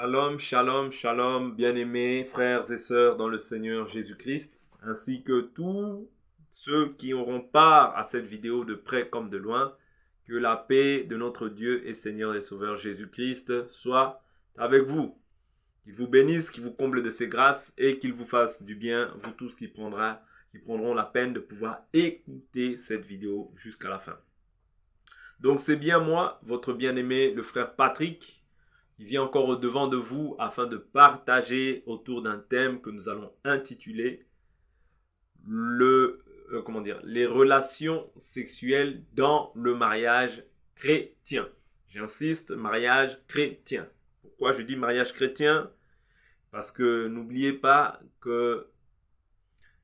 Shalom, shalom, shalom, bien-aimés frères et sœurs dans le Seigneur Jésus-Christ, ainsi que tous ceux qui auront part à cette vidéo de près comme de loin. Que la paix de notre Dieu et Seigneur et Sauveur Jésus-Christ soit avec vous. Qu'il vous bénisse, qu'il vous comble de ses grâces et qu'il vous fasse du bien, vous tous qui prendront la peine de pouvoir écouter cette vidéo jusqu'à la fin. Donc c'est bien moi, votre bien-aimé, le frère Patrick, qui vient encore au devant de vous afin de partager autour d'un thème que nous allons intituler les relations sexuelles dans le mariage chrétien. J'insiste, mariage chrétien. Pourquoi je dis mariage chrétien? Parce que n'oubliez pas que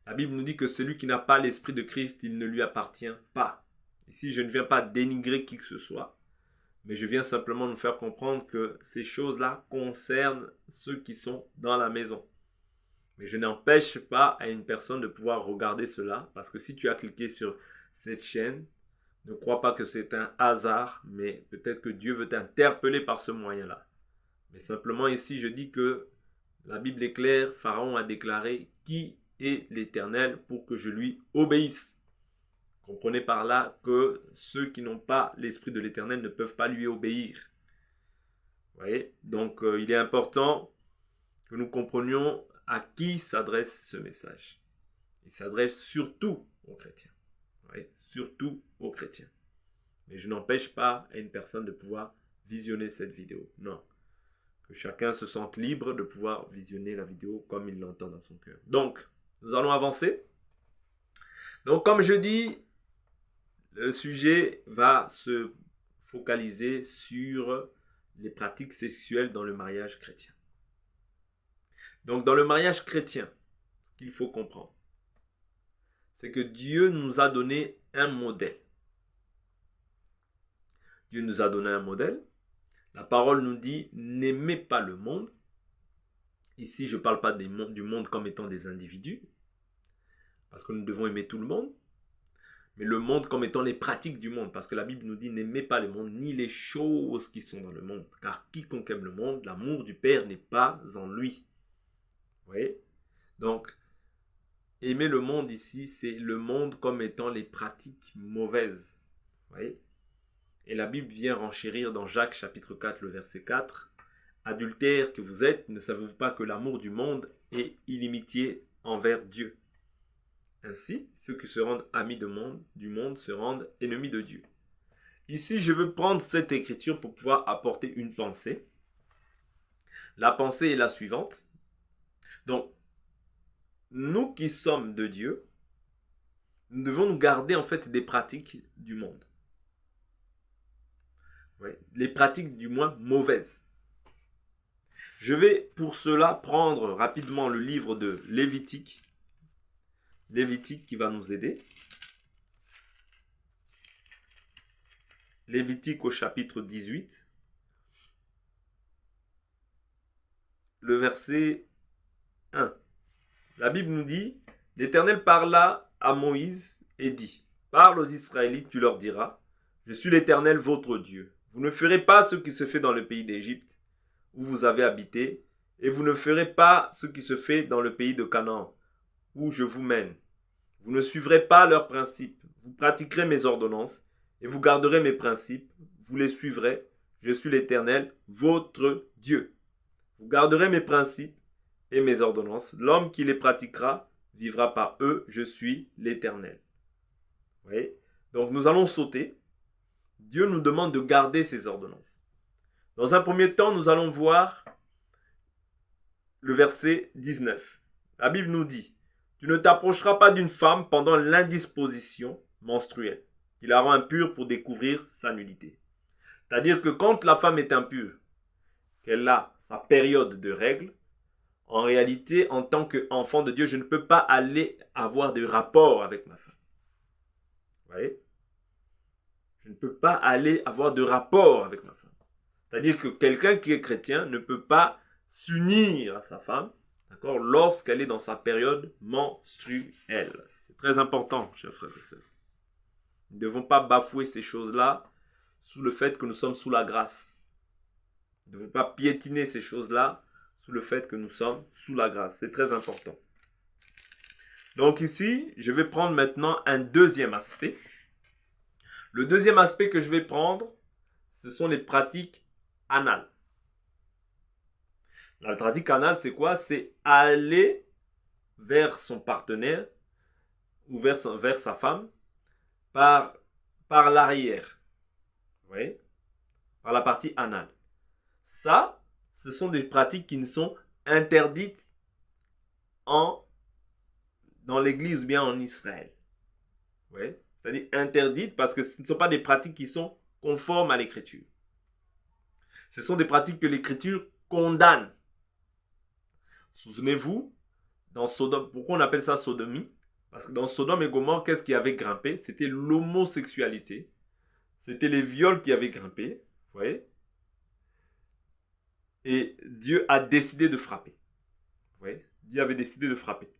la Bible nous dit que celui qui n'a pas l'esprit de Christ, il ne lui appartient pas. Ici, je ne viens pas dénigrer qui que ce soit, mais je viens simplement nous faire comprendre que ces choses-là concernent ceux qui sont dans la maison. Mais je n'empêche pas à une personne de pouvoir regarder cela, parce que si tu as cliqué sur cette chaîne, ne crois pas que c'est un hasard, mais peut-être que Dieu veut t'interpeller par ce moyen-là. Mais simplement ici, je dis que la Bible est claire, Pharaon a déclaré « Qui est l'Éternel pour que je lui obéisse ?» Comprenez par là que ceux qui n'ont pas l'esprit de l'Éternel ne peuvent pas lui obéir. Vous voyez? Donc il est important que nous comprenions à qui s'adresse ce message. Il s'adresse surtout aux chrétiens. Vous voyez? Surtout aux chrétiens. Mais je n'empêche pas à une personne de pouvoir visionner cette vidéo. Non. Que chacun se sente libre de pouvoir visionner la vidéo comme il l'entend dans son cœur. Donc, nous allons avancer. Donc, comme je dis, le sujet va se focaliser sur les pratiques sexuelles dans le mariage chrétien. Donc, dans le mariage chrétien, ce qu'il faut comprendre, c'est que Dieu nous a donné un modèle. Dieu nous a donné un modèle. La parole nous dit « N'aimez pas le monde ». Ici, je ne parle pas du monde comme étant des individus, parce que nous devons aimer tout le monde, mais le monde comme étant les pratiques du monde, parce que la Bible nous dit « N'aimez pas le monde, ni les choses qui sont dans le monde, car quiconque aime le monde, l'amour du Père n'est pas en lui. » Vous voyez? Donc, aimer le monde ici, c'est le monde comme étant les pratiques mauvaises. Vous voyez? Et la Bible vient renchérir dans Jacques chapitre 4, le verset 4. « Adultères que vous êtes, ne savez-vous pas que l'amour du monde est inimitié envers Dieu? Ainsi, ceux qui se rendent amis du monde se rendent ennemis de Dieu. » Ici, je veux prendre cette écriture pour pouvoir apporter une pensée. La pensée est la suivante. Donc, nous qui sommes de Dieu, nous devons nous garder en fait des pratiques du monde. Oui, les pratiques du moins mauvaises. Je vais pour cela prendre rapidement le livre de Lévitique. Lévitique qui va nous aider. Lévitique au chapitre 18. Le verset 1. La Bible nous dit, « L'Éternel parla à Moïse et dit, « Parle aux Israélites, tu leur diras, je suis l'Éternel votre Dieu. Vous ne ferez pas ce qui se fait dans le pays d'Égypte, où vous avez habité, et vous ne ferez pas ce qui se fait dans le pays de Canaan, où je vous mène. Vous ne suivrez pas leurs principes, vous pratiquerez mes ordonnances, et vous garderez mes principes, vous les suivrez. Je suis l'Éternel, votre Dieu. Vous garderez mes principes et mes ordonnances. L'homme qui les pratiquera vivra par eux, je suis l'Éternel. » Vous voyez? Donc nous allons sauter. Dieu nous demande de garder ses ordonnances. Dans un premier temps, nous allons voir le verset 19. La Bible nous dit, « Tu ne t'approcheras pas d'une femme pendant l'indisposition menstruelle, qui la rend impure pour découvrir sa nudité. » C'est-à-dire que quand la femme est impure, qu'elle a sa période de règles, en réalité, en tant qu'enfant de Dieu, je ne peux pas aller avoir de rapport avec ma femme. Vous voyez? Je ne peux pas aller avoir de rapport avec ma femme. C'est-à-dire que quelqu'un qui est chrétien ne peut pas s'unir à sa femme, d'accord, lorsqu'elle est dans sa période menstruelle. C'est très important, chers frères et sœurs. Nous ne devons pas bafouer ces choses-là sous le fait que nous sommes sous la grâce. Ne devons pas piétiner ces choses-là sous le fait que nous sommes sous la grâce. C'est très important. Donc ici, je vais prendre maintenant un deuxième aspect. Le deuxième aspect que je vais prendre, ce sont les pratiques anales. La pratique anale, c'est quoi? C'est aller vers son partenaire ou vers sa femme par l'arrière. Vous voyez? Par la partie anale. Ça, ce sont des pratiques qui ne sont interdites dans l'église ou bien en Israël. Vous voyez? C'est-à-dire interdites parce que ce ne sont pas des pratiques qui sont conformes à l'écriture. Ce sont des pratiques que l'écriture condamne. Souvenez-vous, dans Sodome, pourquoi on appelle ça sodomie? Parce que dans Sodome et Gomorrhe, qu'est-ce qui avait grimpé? C'était l'homosexualité. C'était les viols qui avaient grimpé. Vous voyez? Et Dieu a décidé de frapper. Vous voyez? Dieu avait décidé de frapper.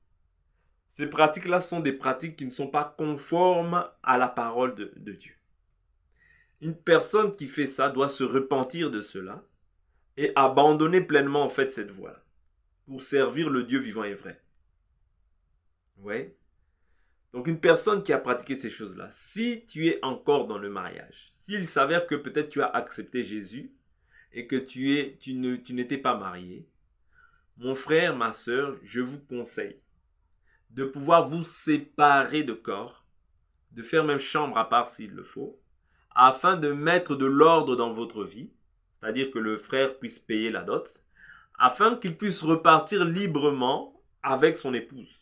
Ces pratiques-là sont des pratiques qui ne sont pas conformes à la parole de Dieu. Une personne qui fait ça doit se repentir de cela et abandonner pleinement en fait cette voie-là pour servir le Dieu vivant et vrai. Vous voyez? Donc une personne qui a pratiqué ces choses-là, si tu es encore dans le mariage, s'il s'avère que peut-être tu as accepté Jésus et que tu n'étais pas marié, mon frère, ma soeur, je vous conseille de pouvoir vous séparer de corps, de faire même chambre à part s'il le faut, afin de mettre de l'ordre dans votre vie, c'est-à-dire que le frère puisse payer la dot, afin qu'il puisse repartir librement avec son épouse.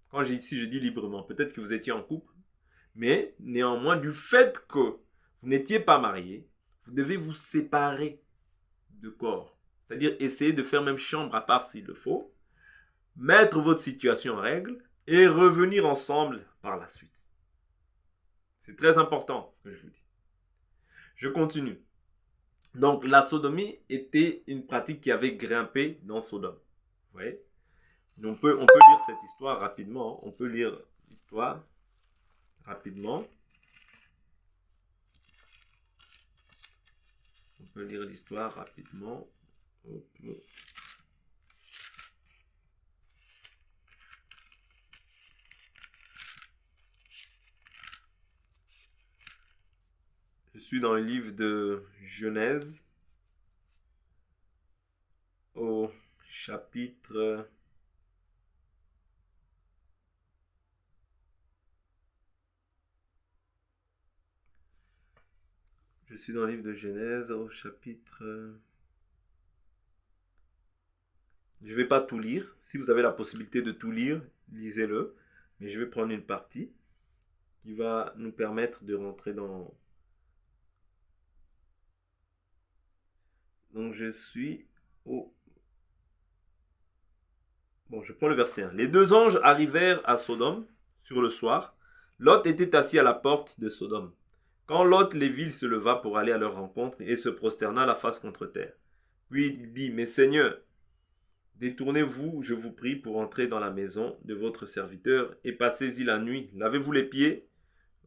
Quand je dis librement, peut-être que vous étiez en couple, mais néanmoins, du fait que vous n'étiez pas marié, vous devez vous séparer de corps. C'est-à-dire essayer de faire même chambre à part s'il le faut, mettre votre situation en règle et revenir ensemble par la suite. C'est très important ce que je vous dis. Je continue. Donc la sodomie était une pratique qui avait grimpé dans Sodome. Vous voyez? On peut lire cette histoire rapidement. On peut lire l'histoire rapidement. On peut lire l'histoire rapidement. Je suis dans le livre de Genèse au chapitre 'Je ne vais pas tout lire. Si vous avez la possibilité de tout lire, lisez-le. Mais je vais prendre une partie qui va nous permettre de rentrer dans... Donc je suis au... Bon, je prends le verset 1. Les deux anges arrivèrent à Sodome sur le soir. Lot était assis à la porte de Sodome. Quand Lot les vit, il se leva pour aller à leur rencontre et se prosterna la face contre terre. Puis il dit, mes seigneurs, détournez-vous, je vous prie, pour entrer dans la maison de votre serviteur et passez-y la nuit. Lavez-vous les pieds,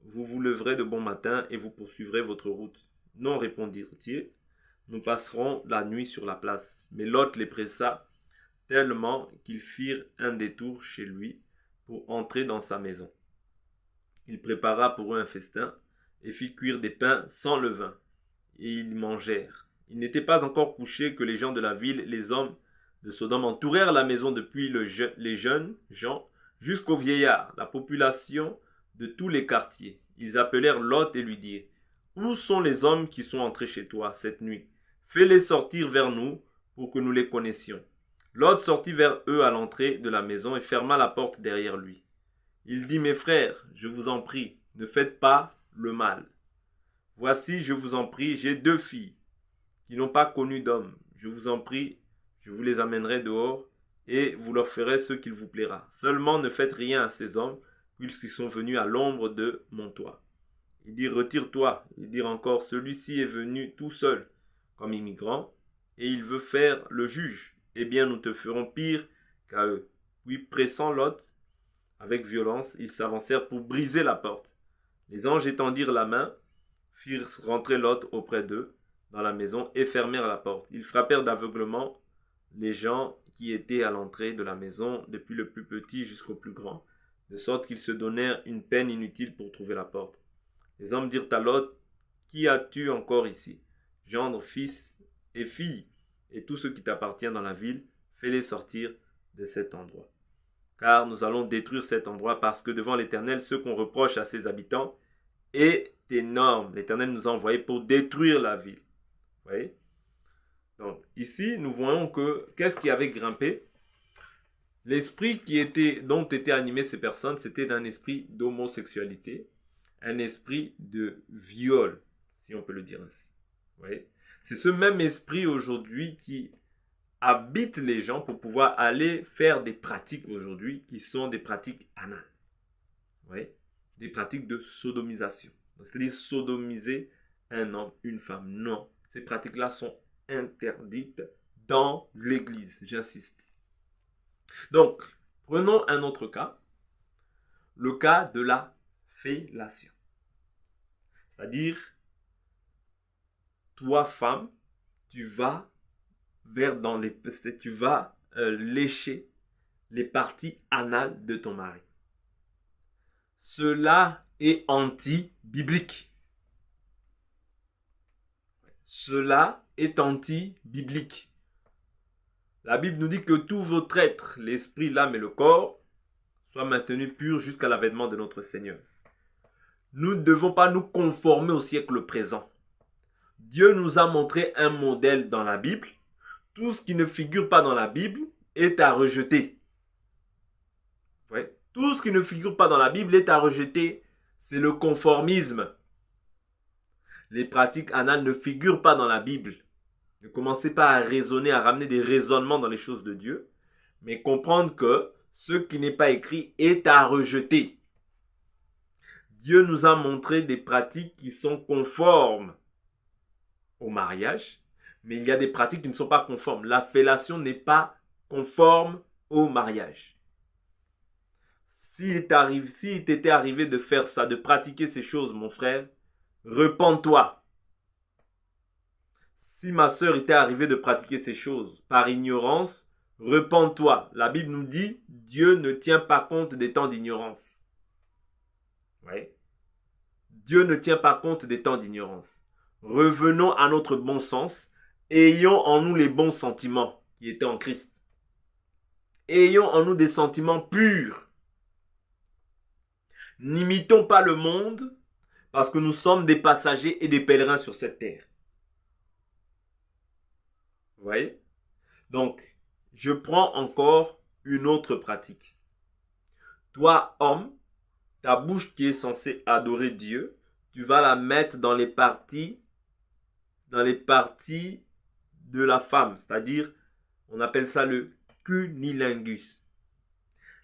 vous vous leverez de bon matin et vous poursuivrez votre route. Non, répondirent-ils, nous passerons la nuit sur la place. Mais Lot les pressa tellement qu'ils firent un détour chez lui pour entrer dans sa maison. Il prépara pour eux un festin et fit cuire des pains sans levain. Et ils mangèrent. Il n'était pas encore couché que les gens de la ville, les hommes de Sodome, entourèrent la maison depuis les jeunes gens jusqu'aux vieillards, la population de tous les quartiers. Ils appelèrent Lot et lui dirent, où sont les hommes qui sont entrés chez toi cette nuit? Fais-les sortir vers nous pour que nous les connaissions. Lot sortit vers eux à l'entrée de la maison et ferma la porte derrière lui. Il dit, mes frères, je vous en prie, ne faites pas le mal. Voici, je vous en prie, j'ai 2 filles qui n'ont pas connu d'homme. Je vous en prie, je vous les amènerai dehors et vous leur ferez ce qu'il vous plaira. Seulement ne faites rien à ces hommes puisqu'ils sont venus à l'ombre de mon toit. Il dit, retire-toi. Il dit encore, celui-ci est venu tout seul comme immigrant et il veut faire le juge. Eh bien, nous te ferons pire qu'à eux. Puis, pressant Lot avec violence, ils s'avancèrent pour briser la porte. Les anges étendirent la main, firent rentrer Lot auprès d'eux, dans la maison et fermèrent la porte. Ils frappèrent d'aveuglement les gens qui étaient à l'entrée de la maison, depuis le plus petit jusqu'au plus grand, de sorte qu'ils se donnèrent une peine inutile pour trouver la porte. Les hommes dirent à Lot, qui as-tu encore ici? Gendre, fils et fille, et tout ce qui t'appartient dans la ville, fais-les sortir de cet endroit. Car nous allons détruire cet endroit, parce que devant l'Éternel, ce qu'on reproche à ses habitants est énorme. L'Éternel nous a envoyés pour détruire la ville. Vous voyez? Donc ici, nous voyons que qu'est-ce qui avait grimpé? L'esprit dont étaient animées ces personnes, c'était un esprit d'homosexualité, un esprit de viol, si on peut le dire ainsi. Vous voyez? C'est ce même esprit aujourd'hui qui habite les gens pour pouvoir aller faire des pratiques aujourd'hui qui sont des pratiques anales. Vous voyez? Des pratiques de sodomisation. C'est-à-dire sodomiser un homme, une femme. Non, ces pratiques-là sont interdites dans l'Église, j'insiste. Donc, prenons un autre cas, le cas de la fellation. C'est-à-dire, toi, femme, tu vas lécher les parties anales de ton mari. Cela est anti-biblique. Cela est anti-biblique. La Bible nous dit que tous vos êtres, l'esprit, l'âme et le corps, soient maintenus purs jusqu'à l'avènement de notre Seigneur. Nous ne devons pas nous conformer au siècle présent. Dieu nous a montré un modèle dans la Bible. Tout ce qui ne figure pas dans la Bible est à rejeter. Ouais. Tout ce qui ne figure pas dans la Bible est à rejeter. C'est le conformisme. Les pratiques anales ne figurent pas dans la Bible. Ne commencez pas à raisonner, à ramener des raisonnements dans les choses de Dieu, mais comprendre que ce qui n'est pas écrit est à rejeter. Dieu nous a montré des pratiques qui sont conformes au mariage, mais il y a des pratiques qui ne sont pas conformes. La fellation n'est pas conforme au mariage. S'il t'était arrivé de faire ça, de pratiquer ces choses, mon frère, repens-toi. Si ma sœur était arrivée de pratiquer ces choses par ignorance, repens-toi. La Bible nous dit, Dieu ne tient pas compte des temps d'ignorance. Ouais. Dieu ne tient pas compte des temps d'ignorance. Revenons à notre bon sens. Ayons en nous les bons sentiments qui étaient en Christ. Ayons en nous des sentiments purs. N'imitons pas le monde parce que nous sommes des passagers et des pèlerins sur cette terre. Vous voyez? Donc, je prends encore une autre pratique. Toi, homme, ta bouche qui est censée adorer Dieu, tu vas la mettre dans les parties de la femme, c'est-à-dire, on appelle ça le cunnilingus.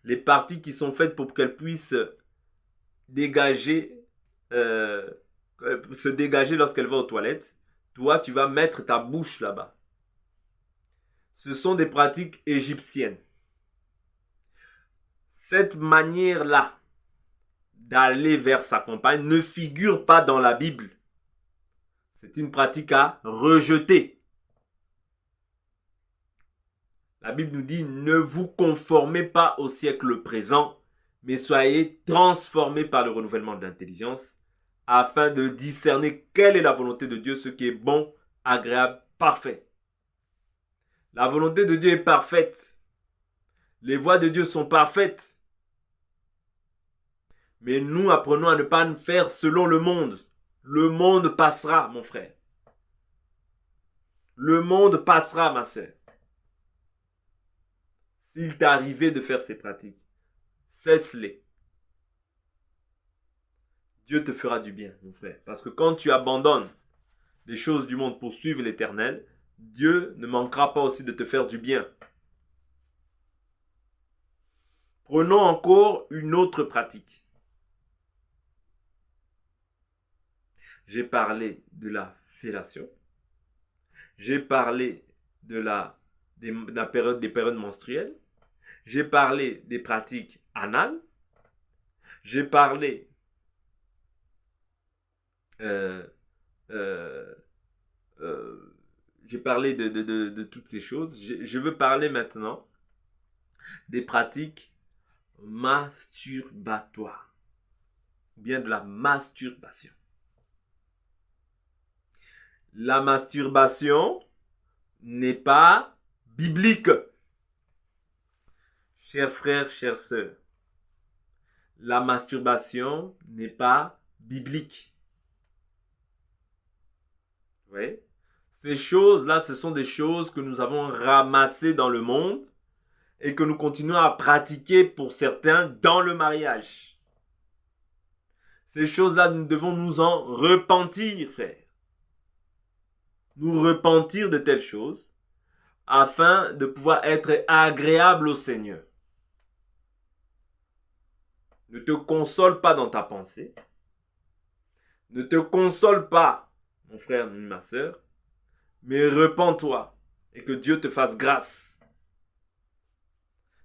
Les parties qui sont faites pour qu'elle puisse se dégager lorsqu'elle va aux toilettes. Toi, tu vas mettre ta bouche là-bas. Ce sont des pratiques égyptiennes. Cette manière-là d'aller vers sa compagne ne figure pas dans la Bible. C'est une pratique à rejeter. La Bible nous dit, ne vous conformez pas au siècle présent, mais soyez transformés par le renouvellement de l'intelligence, afin de discerner quelle est la volonté de Dieu, ce qui est bon, agréable, parfait. La volonté de Dieu est parfaite. Les voies de Dieu sont parfaites. Mais nous apprenons à ne pas faire selon le monde. Le monde passera, mon frère. Le monde passera, ma soeur. S'il t'est arrivé de faire ces pratiques, cesse-les. Dieu te fera du bien, mon frère. Parce que quand tu abandonnes les choses du monde pour suivre l'Éternel, Dieu ne manquera pas aussi de te faire du bien. Prenons encore une autre pratique. J'ai parlé de la fellation. J'ai parlé des périodes menstruelles. J'ai parlé des pratiques anales. J'ai parlé j'ai parlé de toutes ces choses. Je veux parler maintenant des pratiques masturbatoires, ou bien de la masturbation. La masturbation n'est pas biblique. Chers frères, chères sœurs, la masturbation n'est pas biblique. Oui. Ces choses-là, ce sont des choses que nous avons ramassées dans le monde et que nous continuons à pratiquer pour certains dans le mariage. Ces choses-là, nous devons nous en repentir, frère. Nous repentir de telles choses afin de pouvoir être agréable au Seigneur. Ne te console pas dans ta pensée. Ne te console pas, mon frère ni ma sœur, mais repens-toi et que Dieu te fasse grâce.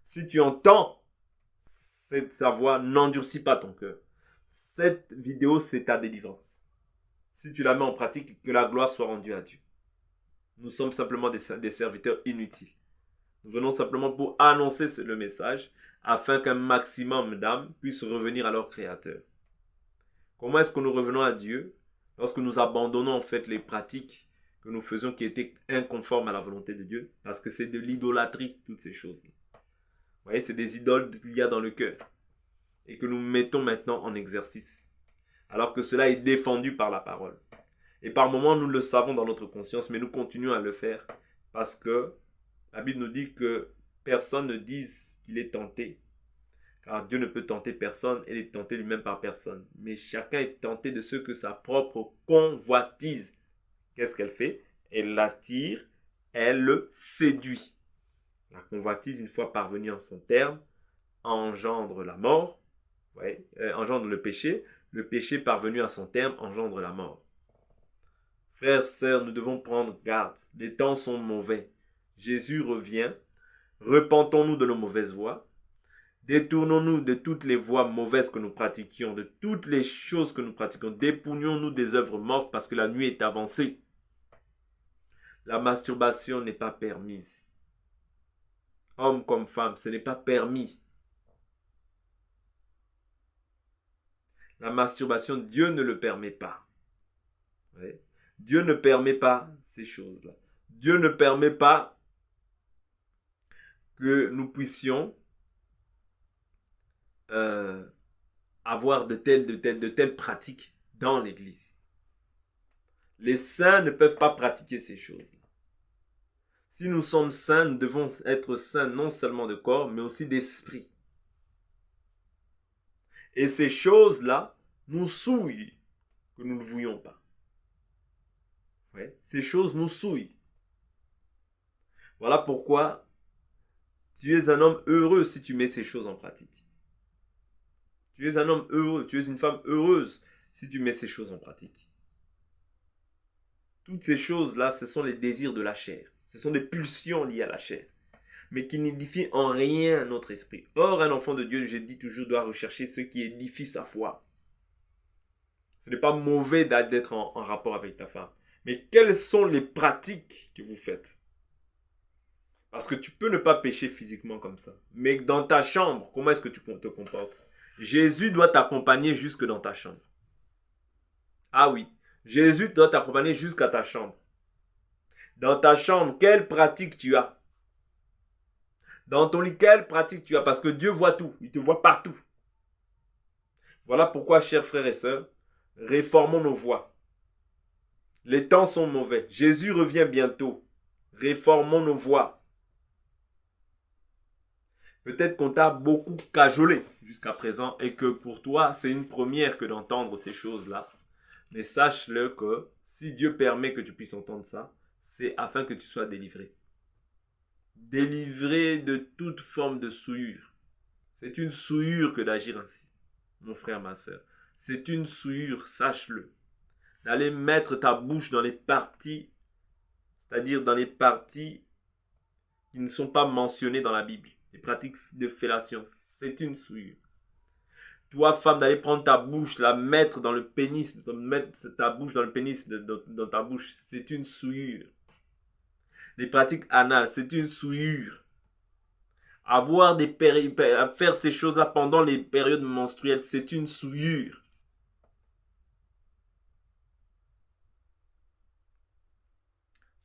Si tu entends sa voix, n'endurcis pas ton cœur. Cette vidéo, c'est ta délivrance. Si tu la mets en pratique, que la gloire soit rendue à Dieu. Nous sommes simplement des serviteurs inutiles. Nous venons simplement pour annoncer le message afin qu'un maximum d'âmes puissent revenir à leur Créateur. Comment est-ce que nous revenons à Dieu? Lorsque nous abandonnons en fait les pratiques que nous faisions qui étaient inconformes à la volonté de Dieu, parce que c'est de l'idolâtrie, toutes ces choses. Vous voyez, c'est des idoles qu'il y a dans le cœur et que nous mettons maintenant en exercice, alors que cela est défendu par la parole. Et par moments, nous le savons dans notre conscience, mais nous continuons à le faire parce que la Bible nous dit que personne ne dise qu'il est tenté, car Dieu ne peut tenter personne et il est tenté lui-même par personne. Mais chacun est tenté de ce que sa propre convoitise. Qu'est-ce qu'elle fait? Elle l'attire, elle le séduit. La convoitise, une fois parvenue en son terme, engendre la mort, engendre le péché. Le péché parvenu à son terme engendre la mort. Frères, sœurs, nous devons prendre garde. Les temps sont mauvais. Jésus revient. Repentons-nous de nos mauvaises voies. Détournons-nous de toutes les voies mauvaises que nous pratiquions, de toutes les choses que nous pratiquons. Dépougnons-nous des œuvres mortes parce que la nuit est avancée. La masturbation n'est pas permise. Homme comme femme, ce n'est pas permis. La masturbation, Dieu ne le permet pas. Ouais. Dieu ne permet pas ces choses-là. Dieu ne permet pas que nous puissions avoir de telles pratiques dans l'Église. Les saints ne peuvent pas pratiquer ces choses-là. Si nous sommes saints, nous devons être saints non seulement de corps, mais aussi d'esprit. Et ces choses-là nous souillent, que nous ne voulions pas. Ouais. Ces choses nous souillent. Voilà pourquoi tu es un homme heureux si tu mets ces choses en pratique. Tu es un homme heureux, tu es une femme heureuse si tu mets ces choses en pratique. Toutes ces choses-là, ce sont les désirs de la chair. Ce sont des pulsions liées à la chair, mais qui n'édifient en rien notre esprit. Or, un enfant de Dieu, je dis toujours, doit rechercher ce qui édifie sa foi. Ce n'est pas mauvais d'être en rapport avec ta femme. Mais quelles sont les pratiques que vous faites? Parce que tu peux ne pas pécher physiquement comme ça. Mais dans ta chambre, comment est-ce que tu te comportes? Jésus doit t'accompagner jusque dans ta chambre. Ah oui, Jésus doit t'accompagner jusqu'à ta chambre. Dans ta chambre, quelle pratique tu as? Dans ton lit, quelle pratique tu as? Parce que Dieu voit tout, il te voit partout. Voilà pourquoi, chers frères et sœurs, réformons nos voies. Les temps sont mauvais. Jésus revient bientôt. Réformons nos voies. Peut-être qu'on t'a beaucoup cajolé jusqu'à présent et que pour toi, c'est une première que d'entendre ces choses-là. Mais sache-le que si Dieu permet que tu puisses entendre ça, c'est afin que tu sois délivré. Délivré de toute forme de souillure. C'est une souillure que d'agir ainsi, mon frère, ma soeur. C'est une souillure, sache-le. D'aller mettre ta bouche dans les parties, c'est-à-dire dans les parties qui ne sont pas mentionnées dans la Bible. Les pratiques de fellation, c'est une souillure. Toi, femme, d'aller prendre ta bouche, la mettre dans le pénis, mettre ta bouche dans le pénis, dans ta bouche, c'est une souillure. Les pratiques anales, c'est une souillure. Avoir faire ces choses-là pendant les périodes menstruelles, c'est une souillure.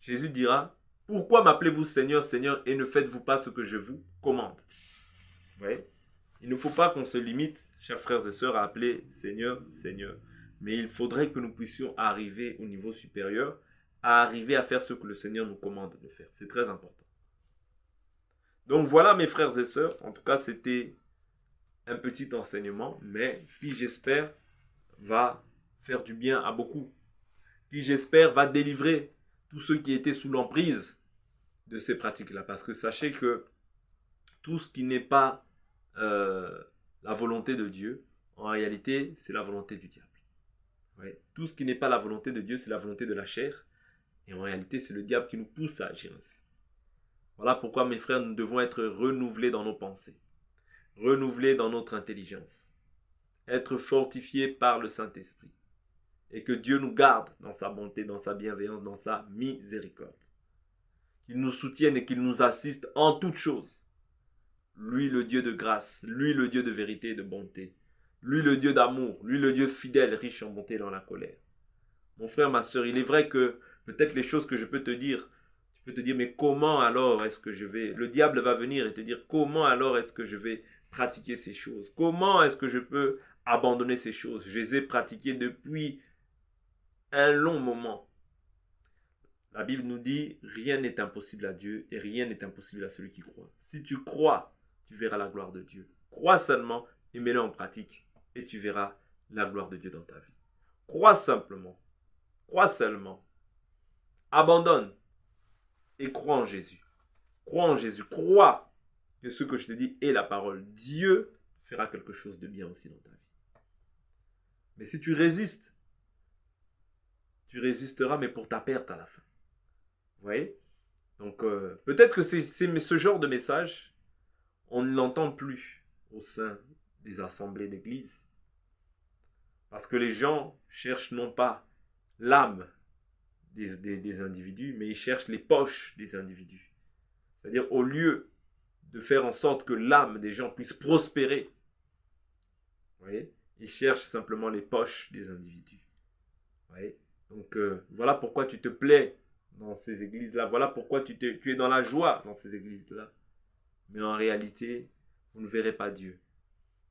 Jésus dira, pourquoi m'appelez-vous Seigneur, Seigneur, et ne faites-vous pas ce que je vous commande? Vous voyez? Il ne faut pas qu'on se limite, chers frères et sœurs, à appeler Seigneur, Seigneur. Mais il faudrait que nous puissions arriver au niveau supérieur, à arriver à faire ce que le Seigneur nous commande de faire. C'est très important. Donc voilà mes frères et sœurs, en tout cas c'était un petit enseignement, mais qui j'espère va faire du bien à beaucoup. Qui j'espère va délivrer tous ceux qui étaient sous l'emprise de ces pratiques-là. Parce que sachez que tout ce qui n'est pas la volonté de Dieu, en réalité, c'est la volonté du diable. Ouais. Tout ce qui n'est pas la volonté de Dieu, c'est la volonté de la chair. Et en réalité, c'est le diable qui nous pousse à agir ainsi. Voilà pourquoi, mes frères, nous devons être renouvelés dans nos pensées, renouvelés dans notre intelligence, être fortifiés par le Saint-Esprit. Et que Dieu nous garde dans sa bonté, dans sa bienveillance, dans sa miséricorde. Qu'il nous soutienne et qu'il nous assiste en toutes choses. Lui le Dieu de grâce, lui le Dieu de vérité et de bonté, lui le Dieu d'amour, lui le Dieu fidèle, riche en bonté dans la colère. Mon frère, ma soeur, il est vrai que peut-être les choses que je peux te dire, tu peux te dire, mais comment alors est-ce que je vais... Le diable va venir et te dire, comment alors est-ce que je vais pratiquer ces choses? Comment est-ce que je peux abandonner ces choses? Je les ai pratiquées depuis un long moment. La Bible nous dit, rien n'est impossible à Dieu et rien n'est impossible à celui qui croit. Si tu crois, tu verras la gloire de Dieu. Crois seulement et mets-le en pratique et tu verras la gloire de Dieu dans ta vie. Crois simplement. Crois seulement. Abandonne et crois en Jésus. Crois en Jésus. Crois que ce que je te dis est la parole. Dieu fera quelque chose de bien aussi dans ta vie. Mais si tu résistes, tu résisteras, mais pour ta perte à la fin. Vous voyez? Donc, peut-être que c'est ce genre de message, on ne l'entend plus au sein des assemblées d'église. Parce que les gens cherchent non pas l'âme des individus, mais ils cherchent les poches des individus. C'est-à-dire, au lieu de faire en sorte que l'âme des gens puisse prospérer, vous voyez, ils cherchent simplement les poches des individus. Vous voyez? Donc, voilà pourquoi tu te plais dans ces églises-là. Voilà pourquoi tu es dans la joie dans ces églises-là. Mais en réalité, vous ne verrez pas Dieu.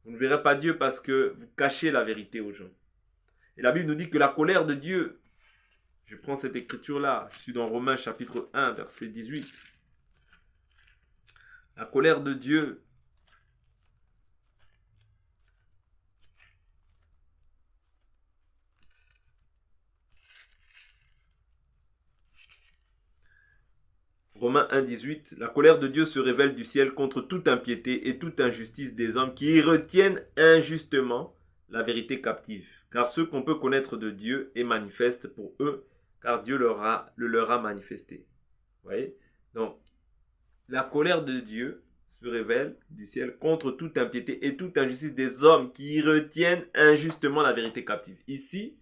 Vous ne verrez pas Dieu parce que vous cachez la vérité aux gens. Et la Bible nous dit que la colère de Dieu, je prends cette écriture-là, je suis dans Romains chapitre 1, verset 18. La colère de Dieu, Romains 1, 18, la colère de Dieu se révèle du ciel contre toute impiété et toute injustice des hommes qui retiennent injustement la vérité captive. Car ce qu'on peut connaître de Dieu est manifeste pour eux, car Dieu le leur a manifesté. Vous voyez? Donc, la colère de Dieu se révèle du ciel contre toute impiété et toute injustice des hommes qui retiennent injustement la vérité captive. Ici,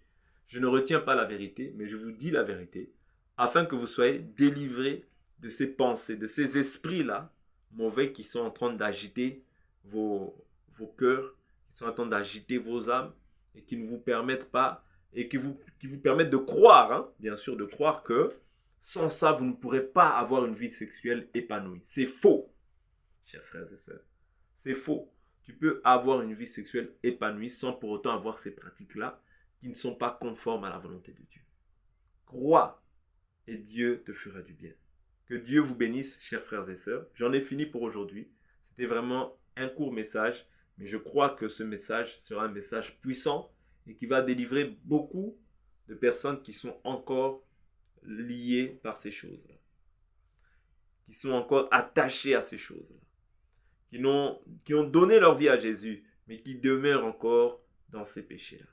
je ne retiens pas la vérité, mais je vous dis la vérité, afin que vous soyez délivrés de ces pensées, de ces esprits-là mauvais qui sont en train d'agiter vos cœurs, qui sont en train d'agiter vos âmes et qui ne vous permettent pas, et qui vous permettent de croire, hein, bien sûr, de croire que sans ça, vous ne pourrez pas avoir une vie sexuelle épanouie. C'est faux, chers frères et sœurs. C'est faux. Tu peux avoir une vie sexuelle épanouie sans pour autant avoir ces pratiques-là qui ne sont pas conformes à la volonté de Dieu. Crois et Dieu te fera du bien. Que Dieu vous bénisse, chers frères et sœurs. J'en ai fini pour aujourd'hui. C'était vraiment un court message, mais je crois que ce message sera un message puissant et qui va délivrer beaucoup de personnes qui sont encore liées par ces choses-là, qui sont encore attachées à ces choses-là, qui ont donné leur vie à Jésus, mais qui demeurent encore dans ces péchés-là.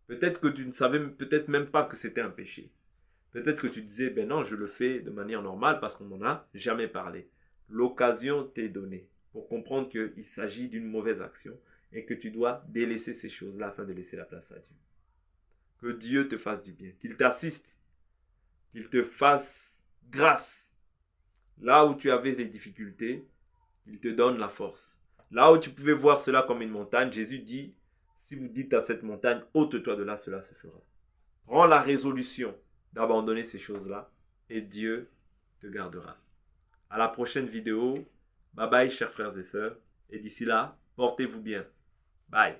Peut-être que tu ne savais peut-être même pas que c'était un péché. Peut-être que tu disais, ben non, je le fais de manière normale parce qu'on n'en a jamais parlé. L'occasion t'est donnée pour comprendre qu'il s'agit d'une mauvaise action et que tu dois délaisser ces choses-là afin de laisser la place à Dieu. Que Dieu te fasse du bien, qu'il t'assiste, qu'il te fasse grâce. Là où tu avais des difficultés, il te donne la force. Là où tu pouvais voir cela comme une montagne, Jésus dit, si vous dites à cette montagne, ôte-toi de là, cela se fera. Prends la résolution d'abandonner ces choses-là et Dieu te gardera. À la prochaine vidéo. Bye bye chers frères et sœurs. Et d'ici là, portez-vous bien. Bye.